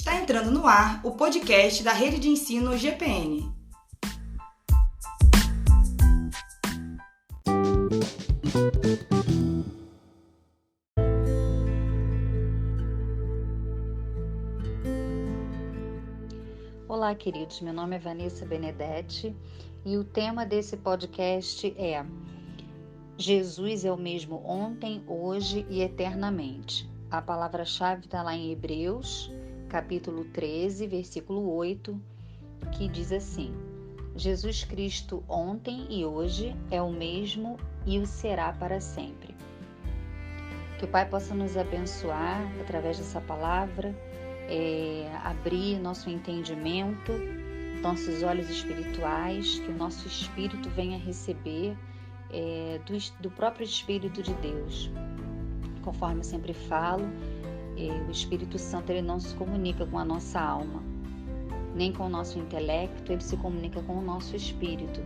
Está entrando no ar o podcast da Rede de Ensino GPN. Olá, queridos. Meu nome é Vanessa Benedetti e o tema desse podcast é Jesus é o mesmo ontem, hoje e eternamente. A palavra-chave está lá em Hebreus, capítulo 13, versículo 8, que diz assim: Jesus Cristo ontem e hoje é o mesmo e o será para sempre. Que o Pai possa nos abençoar através dessa palavra, abrir nosso entendimento, nossos olhos espirituais, que o nosso espírito venha receber do próprio Espírito de Deus. Conforme eu sempre falo, o Espírito Santo ele não se comunica com a nossa alma, nem com o nosso intelecto, ele se comunica com o nosso espírito.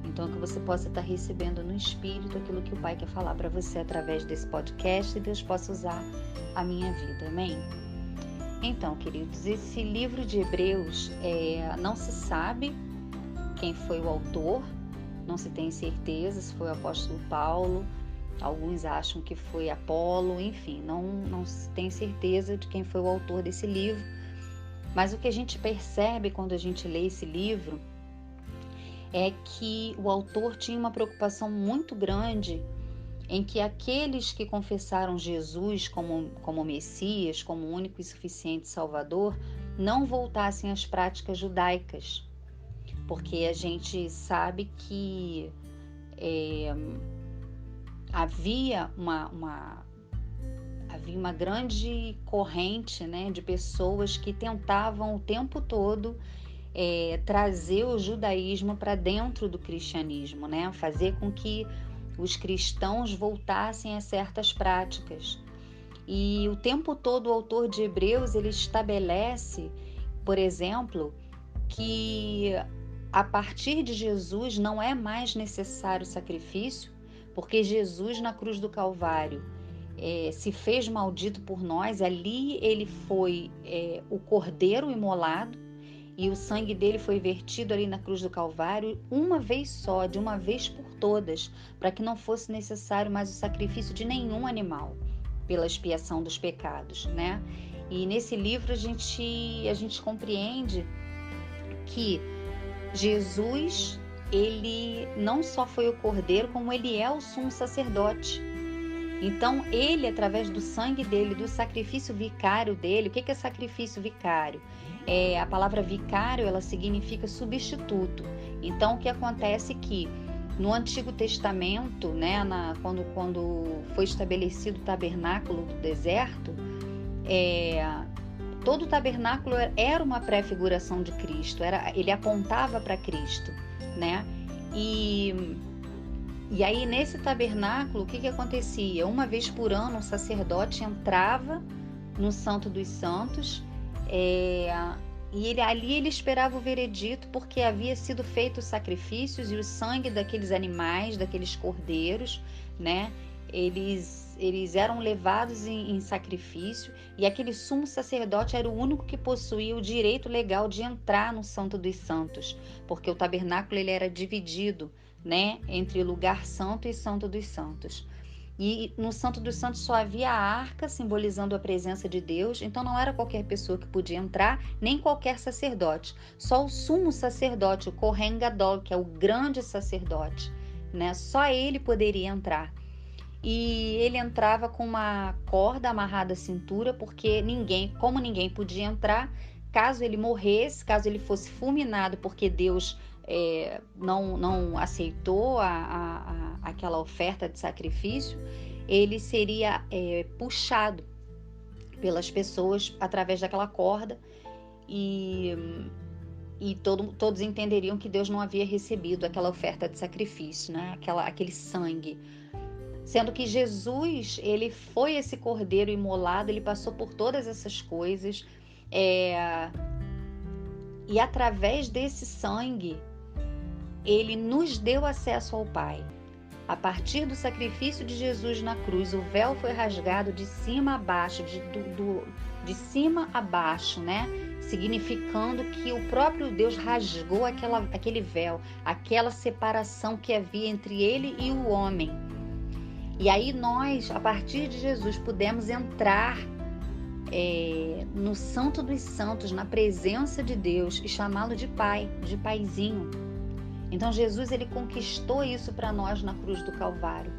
Então, que você possa estar recebendo no espírito aquilo que o Pai quer falar para você através desse podcast e Deus possa usar a minha vida. Amém? Então, queridos, esse livro de Hebreus, não se sabe quem foi o autor, não se tem certeza se foi o apóstolo Paulo, alguns acham que foi Apolo, enfim, não se tem certeza de quem foi o autor desse livro, mas o que a gente percebe quando a gente lê esse livro é que o autor tinha uma preocupação muito grande em que aqueles que confessaram Jesus como Messias, como único e suficiente Salvador, não voltassem às práticas judaicas, porque a gente sabe que havia uma grande corrente, né, de pessoas que tentavam o tempo todo trazer o judaísmo para dentro do cristianismo, né, fazer com que os cristãos voltassem a certas práticas. E o tempo todo o autor de Hebreus ele estabelece, por exemplo, que a partir de Jesus não é mais necessário sacrifício, porque Jesus na cruz do Calvário se fez maldito por nós. Ali ele foi o cordeiro imolado e o sangue dele foi vertido ali na cruz do Calvário uma vez só, de uma vez por todas, para que não fosse necessário mais o sacrifício de nenhum animal pela expiação dos pecados, né? E nesse livro a gente compreende que Jesus, ele não só foi o cordeiro, como ele é o sumo sacerdote. Então, ele, através do sangue dele, do sacrifício vicário dele, o que é sacrifício vicário? A palavra vicário, ela significa substituto. Então, o que acontece é que no Antigo Testamento, né, quando foi estabelecido o tabernáculo do deserto, todo o tabernáculo era uma pré-figuração de Cristo, ele apontava para Cristo, né? E aí, nesse tabernáculo, o que acontecia? Uma vez por ano, o sacerdote entrava no Santo dos Santos e ali ele esperava o veredito, porque havia sido feito os sacrifícios e o sangue daqueles animais, daqueles cordeiros, né? Eles eram levados em sacrifício e aquele sumo sacerdote era o único que possuía o direito legal de entrar no Santo dos Santos, porque o tabernáculo ele era dividido, né, entre lugar santo e Santo dos Santos. E no Santo dos Santos só havia a arca, simbolizando a presença de Deus, então não era qualquer pessoa que podia entrar, nem qualquer sacerdote. Só o sumo sacerdote, o Kohen Gadol, que é o grande sacerdote, né, só ele poderia entrar. E ele entrava com uma corda amarrada à cintura, porque como ninguém podia entrar, caso ele morresse, caso ele fosse fulminado, porque Deus não aceitou aquela oferta de sacrifício, ele seria puxado pelas pessoas através daquela corda e todos entenderiam que Deus não havia recebido aquela oferta de sacrifício, né? Aquele sangue. Sendo que Jesus, ele foi esse cordeiro imolado, ele passou por todas essas coisas e através desse sangue, ele nos deu acesso ao Pai. A partir do sacrifício de Jesus na cruz, o véu foi rasgado de cima a baixo, de cima a baixo, né? Significando que o próprio Deus rasgou aquele véu, aquela separação que havia entre ele e o homem. E aí nós, a partir de Jesus, pudemos entrar no Santo dos Santos, na presença de Deus, e chamá-lo de Pai, de Paizinho. Então Jesus, ele conquistou isso para nós na cruz do Calvário.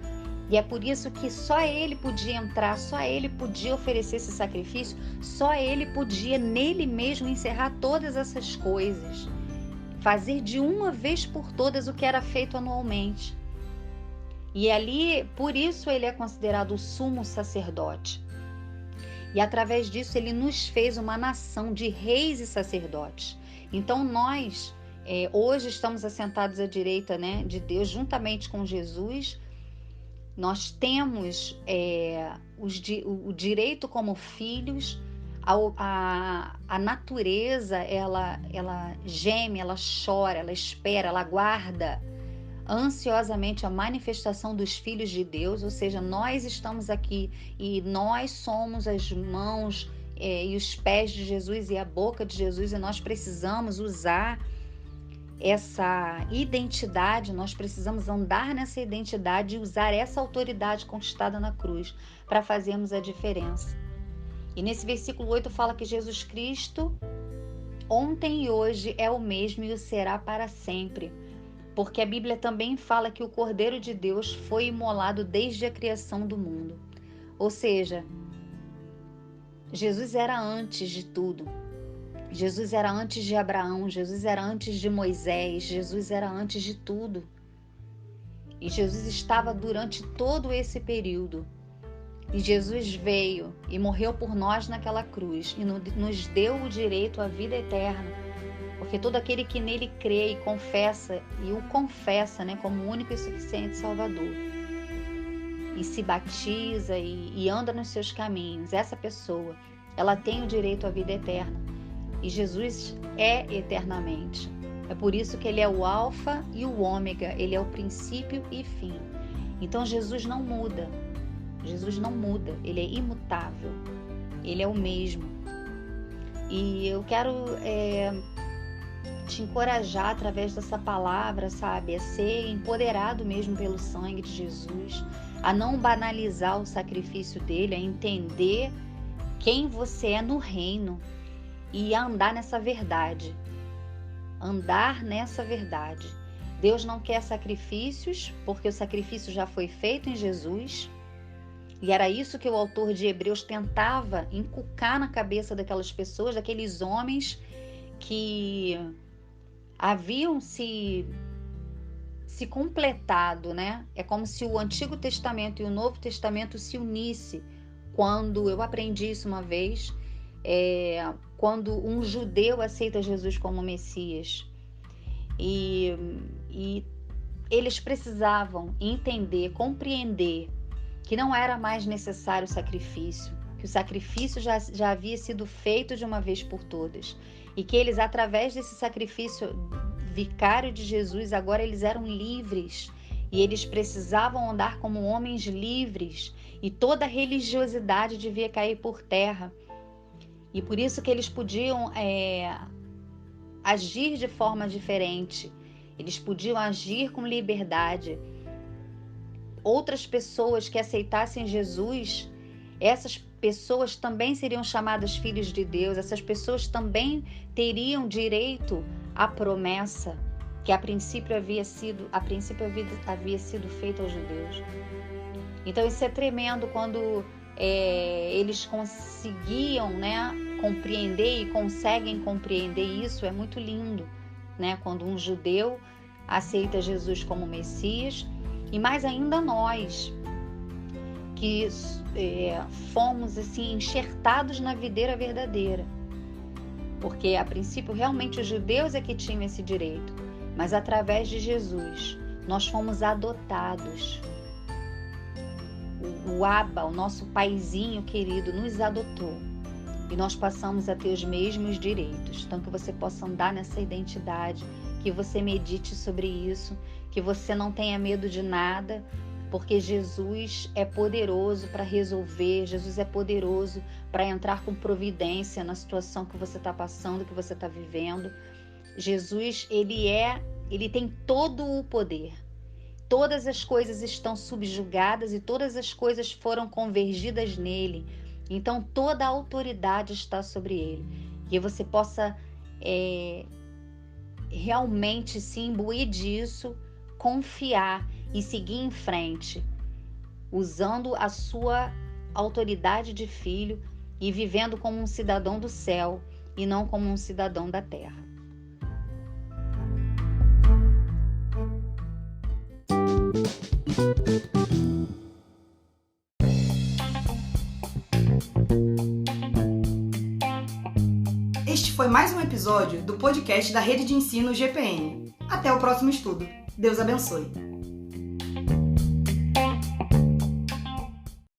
E é por isso que só ele podia entrar, só ele podia oferecer esse sacrifício, só ele podia nele mesmo encerrar todas essas coisas, fazer de uma vez por todas o que era feito anualmente. E ali, por isso ele é considerado o sumo sacerdote. E através disso ele nos fez uma nação de reis e sacerdotes. Então nós hoje estamos assentados à direita, né, de Deus, juntamente com Jesus. Nós temos o direito como filhos. A natureza, ela geme, ela chora, ela espera, ela aguarda ansiosamente a manifestação dos filhos de Deus. Ou seja, nós estamos aqui e nós somos as mãos e os pés de Jesus e a boca de Jesus, e nós precisamos usar essa identidade, nós precisamos andar nessa identidade e usar essa autoridade conquistada na cruz para fazermos a diferença. E nesse versículo 8 fala que Jesus Cristo ontem e hoje é o mesmo e o será para sempre, porque a Bíblia também fala que o Cordeiro de Deus foi imolado desde a criação do mundo. Ou seja, Jesus era antes de tudo. Jesus era antes de Abraão, Jesus era antes de Moisés, Jesus era antes de tudo. E Jesus estava durante todo esse período. E Jesus veio e morreu por nós naquela cruz e nos deu o direito à vida eterna. Porque todo aquele que nele crê e confessa, e o confessa, né, como o único e suficiente Salvador, e se batiza e anda nos seus caminhos, essa pessoa, ela tem o direito à vida eterna. E Jesus é eternamente. É por isso que ele é o alfa e o ômega, ele é o princípio e fim. Então Jesus não muda. Jesus não muda, ele é imutável. Ele é o mesmo. E eu quero te encorajar através dessa palavra, sabe? A ser empoderado mesmo pelo sangue de Jesus, a não banalizar o sacrifício dele, a entender quem você é no reino e a andar nessa verdade. Andar nessa verdade. Deus não quer sacrifícios, porque o sacrifício já foi feito em Jesus. E era isso que o autor de Hebreus tentava inculcar na cabeça daquelas pessoas, daqueles homens que haviam se completado, né? É como se o Antigo Testamento e o Novo Testamento se unissem. Quando eu aprendi isso uma vez, quando um judeu aceita Jesus como Messias, e eles precisavam entender, compreender que não era mais necessário o sacrifício, que o sacrifício já havia sido feito de uma vez por todas, e que eles, através desse sacrifício vicário de Jesus, agora eles eram livres, e eles precisavam andar como homens livres, e toda a religiosidade devia cair por terra. E por isso que eles podiam agir de forma diferente, eles podiam agir com liberdade. Outras pessoas que aceitassem Jesus, essas pessoas também seriam chamadas filhos de Deus, essas pessoas também teriam direito à promessa que a princípio havia sido feita aos judeus. Então isso é tremendo quando eles conseguiam, né, compreender e conseguem compreender isso. É muito lindo, né, quando um judeu aceita Jesus como Messias, e mais ainda nós que fomos assim enxertados na videira verdadeira, porque a princípio realmente os judeus é que tinham esse direito, mas através de Jesus nós fomos adotados. O Abba, o nosso paizinho querido, nos adotou e nós passamos a ter os mesmos direitos. Então que você possa andar nessa identidade, que você medite sobre isso, que você não tenha medo de nada, porque Jesus é poderoso para resolver, Jesus é poderoso para entrar com providência na situação que você está passando, que você está vivendo. Jesus, ele tem todo o poder. Todas as coisas estão subjugadas e todas as coisas foram convergidas nele. Então, toda a autoridade está sobre ele. Que você possa realmente se imbuir disso, confiar e seguir em frente, usando a sua autoridade de filho e vivendo como um cidadão do céu e não como um cidadão da terra. Este foi mais um episódio do podcast da Rede de Ensino GPN. Até o próximo estudo. Deus abençoe.